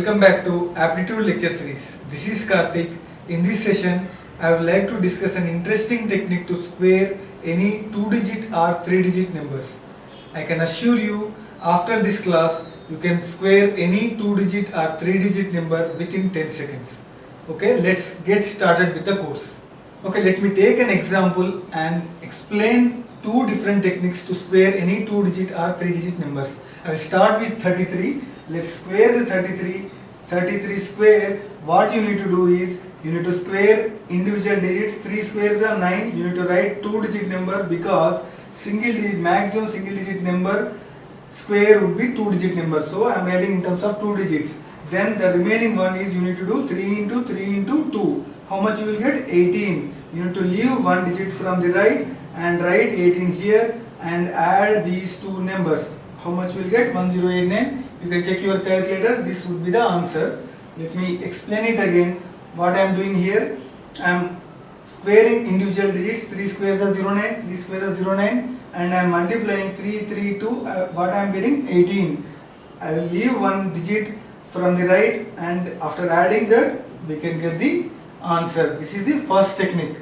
Welcome back to Aptitude Lecture Series. This is Karthik. In this session, I would like to discuss an interesting technique to square any 2-digit or 3-digit numbers. I can assure you, after this class, you can square any 2-digit or 3-digit number within 10 seconds. Okay, let's get started with the course. Okay, let me take an example and explain two different techniques to square any 2-digit or 3-digit numbers. I will start with 33. Let's square the 33. 33 square, what you need to do is, you need to square individual digits. 3 squares are 9. You need to write 2-digit number because maximum single digit number square would be 2-digit number. So I am writing in terms of 2 digits. Then the remaining one is you need to do 3 into 3 into 2. How much you will get? 18. You need to leave one digit from the right and write 18 here and add these two numbers. How much you will get? 1089. You can check your calculator. This would be the answer. Let me explain it again. What I am doing here, I am squaring individual digits. 3 squares are 09, 3 squares are 09, and I am multiplying 3, 3, 2. What I am getting? 18. I will leave one digit from the right, and after adding that, we can get the answer. This is the first technique.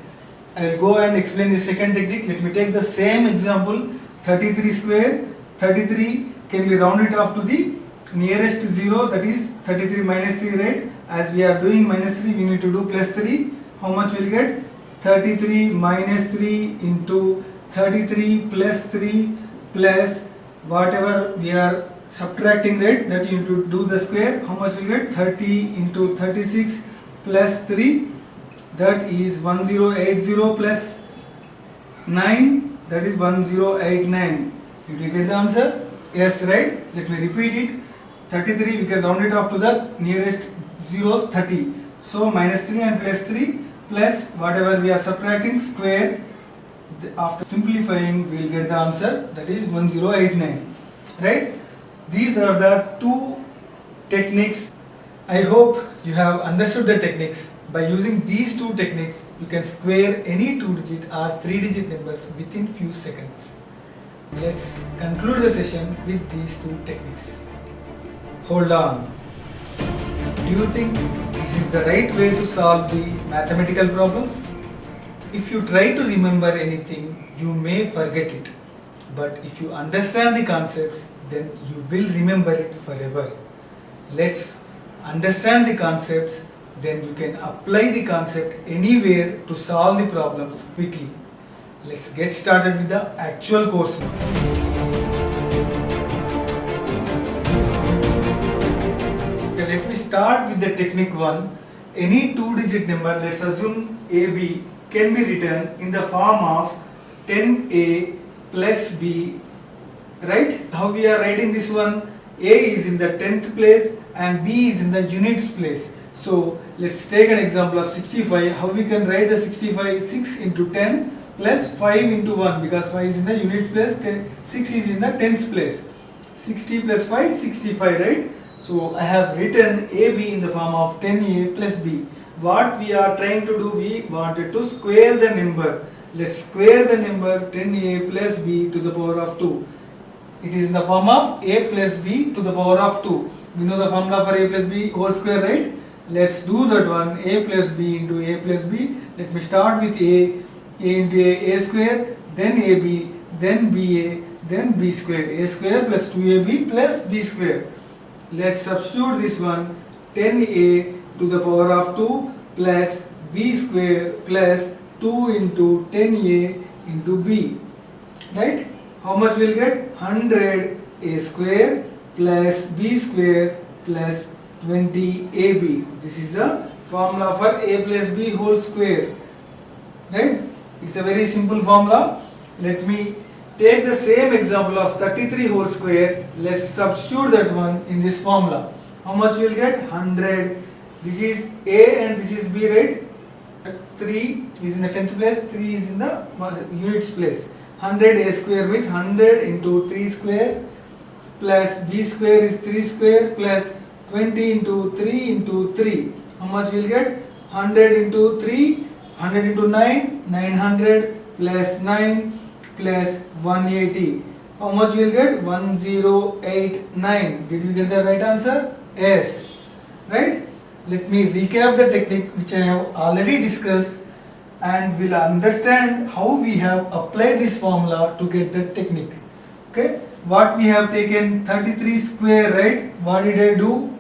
I will go and explain the second technique. Let me take the same example. 33 square. 33 can be rounded off to the nearest 0, that is 33 minus 3, right? As we are doing minus 3, we need to do plus 3. How much will get? 33 minus 3 into 33 plus 3 plus whatever we are subtracting, right? That you need to do the square. How much will get? 30 into 36 plus 3, that is 1080 plus 9, that is 1089. Did you get the answer? Yes, right? Let me repeat it. 33 we can round it off to the nearest zeros, 30. So minus 3 and plus 3 plus whatever we are subtracting square. After simplifying we will get the answer, that is 1089. Right? These are the two techniques. I hope you have understood the techniques. By using these two techniques, you can square any 2-digit or 3-digit numbers within few seconds. Let's conclude the session with these two techniques. Hold on. Do you think this is the right way to solve the mathematical problems? If you try to remember anything, you may forget it. But if you understand the concepts, then you will remember it forever. Let's understand the concepts, then you can apply the concept anywhere to solve the problems quickly. Let's get started with the actual course now. Okay, let me start with the technique 1. Any 2-digit number, let's assume AB, can be written in the form of 10A plus B. Right? How we are writing this one? A is in the 10th place and B is in the units place. So let's take an example of 65. How we can write the 65? 6 into 10 plus 5 into 1, because 5 is in the units place, 6 is in the tens place. 60 plus 5, 65, right? So I have written AB in the form of 10A plus B. What we are trying to do, we wanted to square the number. Let's square the number 10A plus B to the power of 2. It is in the form of A plus B to the power of 2. We know the formula for A plus B whole square, right? Let's do that one. A plus B into A plus B. Let me start with A into A square, then AB, then BA, then B square. A square plus 2AB plus B square. Let's substitute this one. 10A to the power of 2 plus B square plus 2 into 10A into B. Right? How much will get? 100 A square plus B square plus 20 AB. This is the formula for A plus B whole square. Right? It's a very simple formula. Let me take the same example of 33 whole square. Let's substitute that one in this formula. How much will get? 100. This is A and this is B, right? 3 is in the 10th place, 3 is in the units place. 100 A square means 100 into 3 square plus B square is 3 square plus 20 into 3 into 3. How much will get? 100 into 3, 100 into 9, 900 plus 9 plus 180. How much we will get? 1089. Did we get the right answer? Yes. right? Let me recap the technique which I have already discussed, and we'll understand how we have applied this formula to get the technique. Okay, what we have taken 33 square, right? What did I do?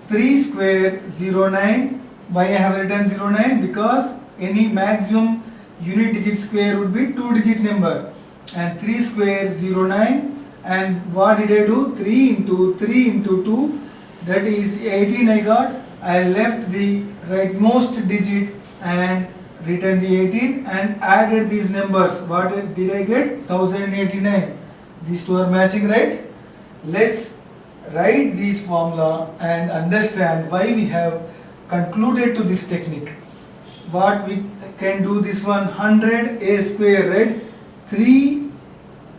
3 square 09. Why I have written 09? Because any maximum unit digit square would be 2-digit number, and 3 square 09. And what did I do? 3 into 3 into 2, that is 18 I got. I left the rightmost digit and written the 18 and added these numbers. What did I get? 1089. These two are matching, right? Let's write this formula and understand why we have concluded to this technique. What we can do this one, 100 a square, right? 3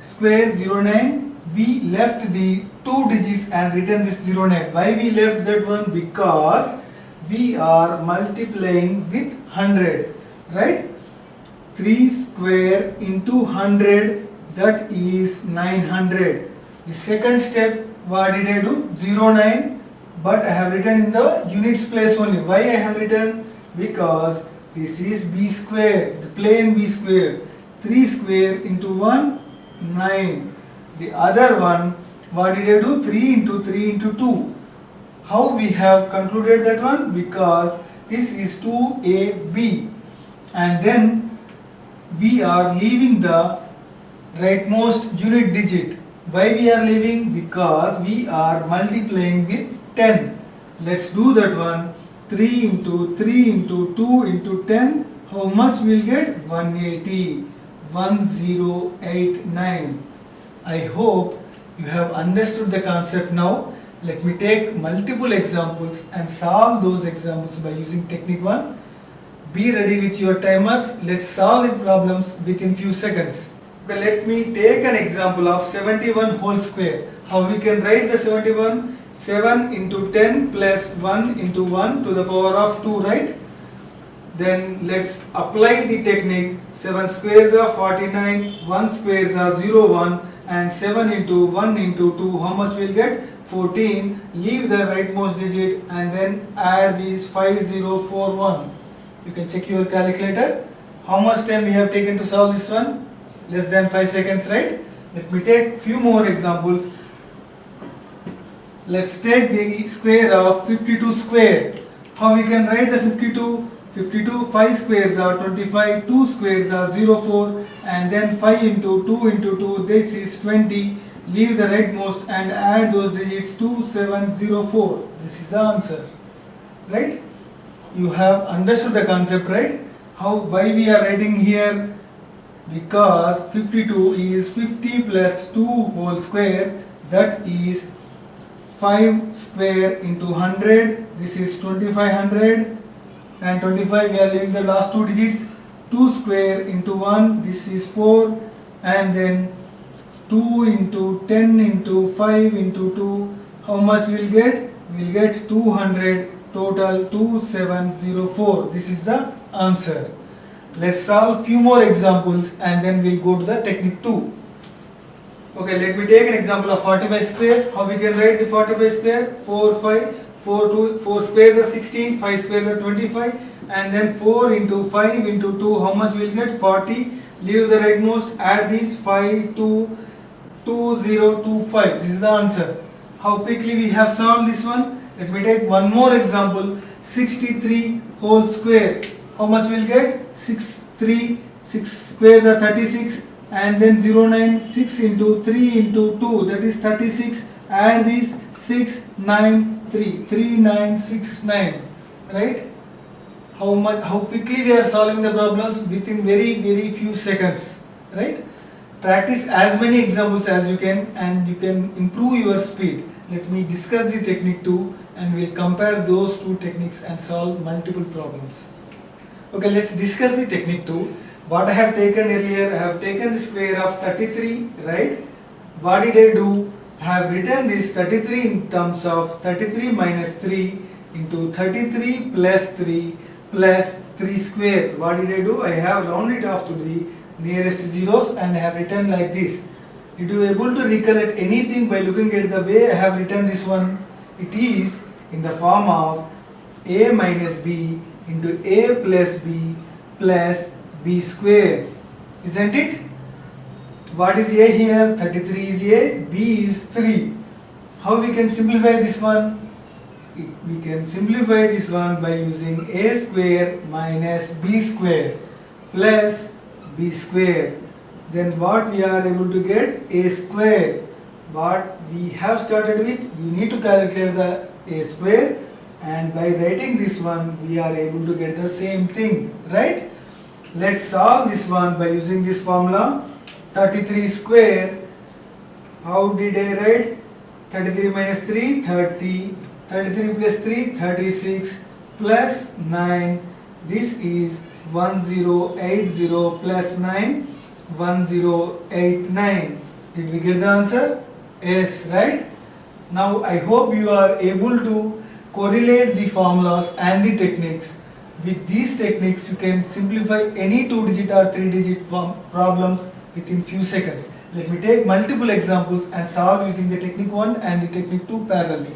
square 09. We left the two digits and written this 09. Why we left that one? Because we are multiplying with 100, right? 3 square into 100, that is 900. The second step, what did I do? 09, but I have written in the units place only. Why I have written? Because this is b square, the plain b square. 3 square into 1, 9. The other one, what did I do? 3 into 3 into 2. How we have concluded that one? Because this is 2ab, and then we are leaving the rightmost unit digit. Why we are leaving? Because we are multiplying with 10. Let's do that one. 3 into 3 into 2 into 10. How much we'll get? 180. 1089. I hope you have understood the concept now. Let me take multiple examples and solve those examples by using technique 1. Be ready with your timers. Let's solve the problems within few seconds. Okay, let me take an example of 71 whole square. How we can write the 71? 7 into 10 plus 1 into 1 to the power of 2, right? Then let's apply the technique. 7 squares are 49, 1 squares are 01, and 7 into 1 into 2, how much we'll get? 14. Leave the rightmost digit and then add these 5041. You can check your calculator. How much time we have taken to solve this one? Less than 5 seconds, right? Let me take few more examples. Let's take the square of 52 square. How we can write the 52? 52, 5 squares are 25, 2 squares are 04, and then 5 into 2 into 2, this is 20. Leave the rightmost and add those digits, 2704. This is the answer, right? You have understood the concept, right? Why we are writing here? Because 52 is 50 plus 2 whole square, that is 5 square into 100, this is 2500, and 25 we are leaving the last two digits. 2 square into 1, this is 4, and then 2 into 10 into 5 into 2, how much we'll get? We'll get 200, total 2704. This is the answer. Let's solve few more examples and then we'll go to the technique 2. Okay, let me take an example of 45 square. How we can write the 45 square? 4, 5, 4, 2, 4 squares are 16, 5 squares are 25, and then 4 into 5 into 2, how much we'll get? 40. Leave the rightmost, add these 5, 2, 2025. This is the answer. How quickly we have solved this one? Let me take one more example. 63 whole square. How much we'll get? 6 squares are 36, and then 09, 6 into 3 into 2, that is 36. Add these 6, 9, 3, 3969, right? How quickly we are solving the problems within very few seconds, right? Practice as many examples as you can and you can improve your speed. Let me discuss the technique 2 and we'll compare those two techniques and solve multiple problems. Okay, let's discuss the technique 2. What I have taken earlier, I have taken the square of 33, right? What did I do? I have written this 33 in terms of 33 minus 3 into 33 plus 3 plus 3 square. What did I do? I have rounded it off to the nearest zeros and I have written like this. Did you able to recollect anything by looking at the way I have written this one? It is in the form of a minus b into a plus b plus b square, isn't it? What is a here? 33 is a, b is 3. How we can simplify this one? We can simplify this one by using a square minus b square plus b square. Then what we are able to get? A square. What we have started with, we need to calculate the a square, and by writing this one we are able to get the same thing, right? Let's solve this one by using this formula. 33 square, how did I write? 33 minus 3, 30, 33 plus 3, 36, plus 9, this is 1080 plus 9, 1089. Did we get the answer? Yes, right? Now I hope you are able to correlate the formulas and the techniques. With these techniques you can simplify any 2-digit or 3-digit problems within few seconds. Let me take multiple examples and solve using the technique 1 and the technique 2 parallelly.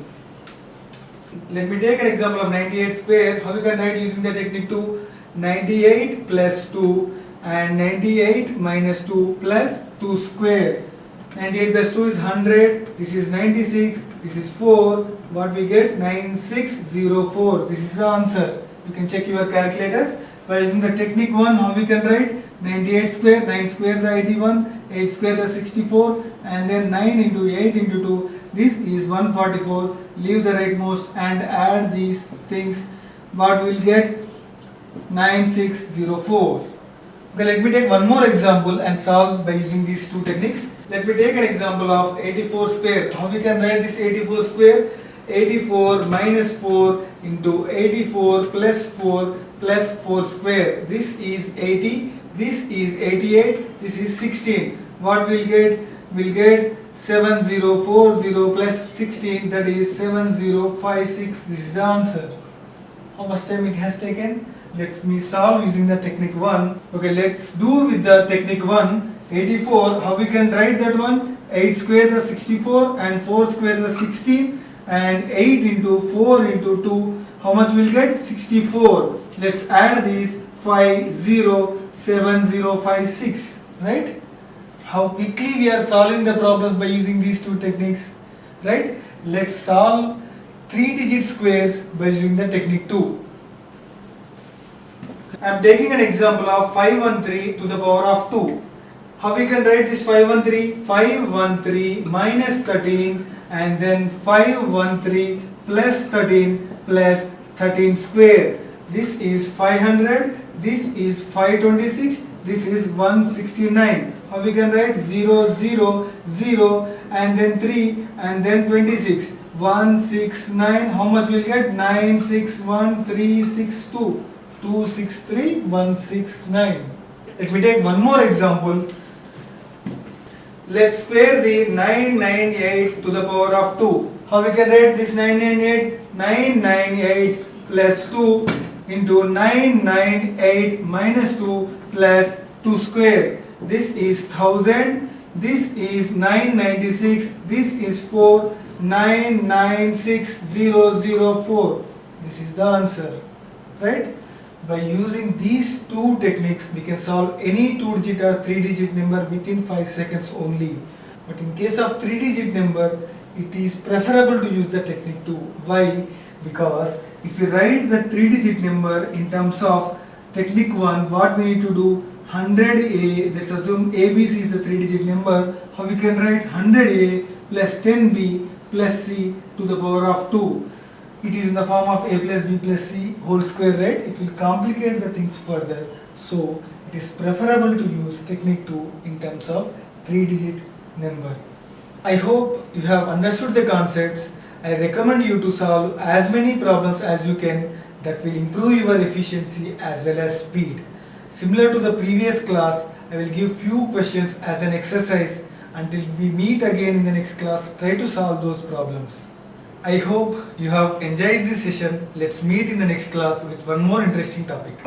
Let me take an example of 98 square. How you can write using the technique 2? 98 plus 2 and 98 minus 2 plus 2 square. 98 plus 2 is 100, this is 96, this is 4, what we get? 9604, this is the answer. You can check your calculators. By using the technique 1, how we can write? 98 square, 9 squares are 81, 8 squares are 64, and then 9 into 8 into 2, this is 144. Leave the rightmost and add these things. What we will get? 9604. Okay, let me take one more example and solve by using these two techniques. Let me take an example of 84 square. How we can write this 84 square? 84 minus 4 into 84 plus 4 plus 4 square. This is 80, this is 88, this is 16. What we'll get? We'll get 7040 plus 16, that is 7056. This is the answer. How much time it has taken? Let me solve using the technique 1. Okay, let's do with the technique 1. 84, how we can write that one? 8 squares are 64 and 4 squares are 16, and 8 into 4 into 2, how much we'll get? 64. Let's add these 507056, right? How quickly we are solving the problems by using these two techniques, right? Let's solve 3-digit squares by using the technique 2. I am taking an example of 513 to the power of 2. How we can write this 513? 513 minus 13 and then 513 plus 13 plus 13 square. This is 500, this is 526, this is 169. How we can write? 0, 0, 0 and then 3 and then 26. 169, how much will get? 961362. 263169. Let me take one more example. Let's square the 998 to the power of 2. How we can write this 998? 998 plus 2 into 998 minus 2 plus 2 square. This is 1000, this is 996, this is 4, 996004. This is the answer, right? By using these two techniques, we can solve any 2-digit or 3-digit number within 5 seconds only. But in case of 3-digit number, it is preferable to use the technique 2. Why? Because if we write the 3-digit number in terms of technique 1, what we need to do? 100A, let's assume ABC is the 3-digit number. How we can write? 100A plus 10B plus C to the power of 2. It is in the form of A plus B plus C whole square, right? It will complicate the things further. So it is preferable to use technique 2 in terms of 3-digit number. I hope you have understood the concepts. I recommend you to solve as many problems as you can. That will improve your efficiency as well as speed. Similar to the previous class, I will give few questions as an exercise. Until we meet again in the next class, try to solve those problems. I hope you have enjoyed this session. Let's meet in the next class with one more interesting topic.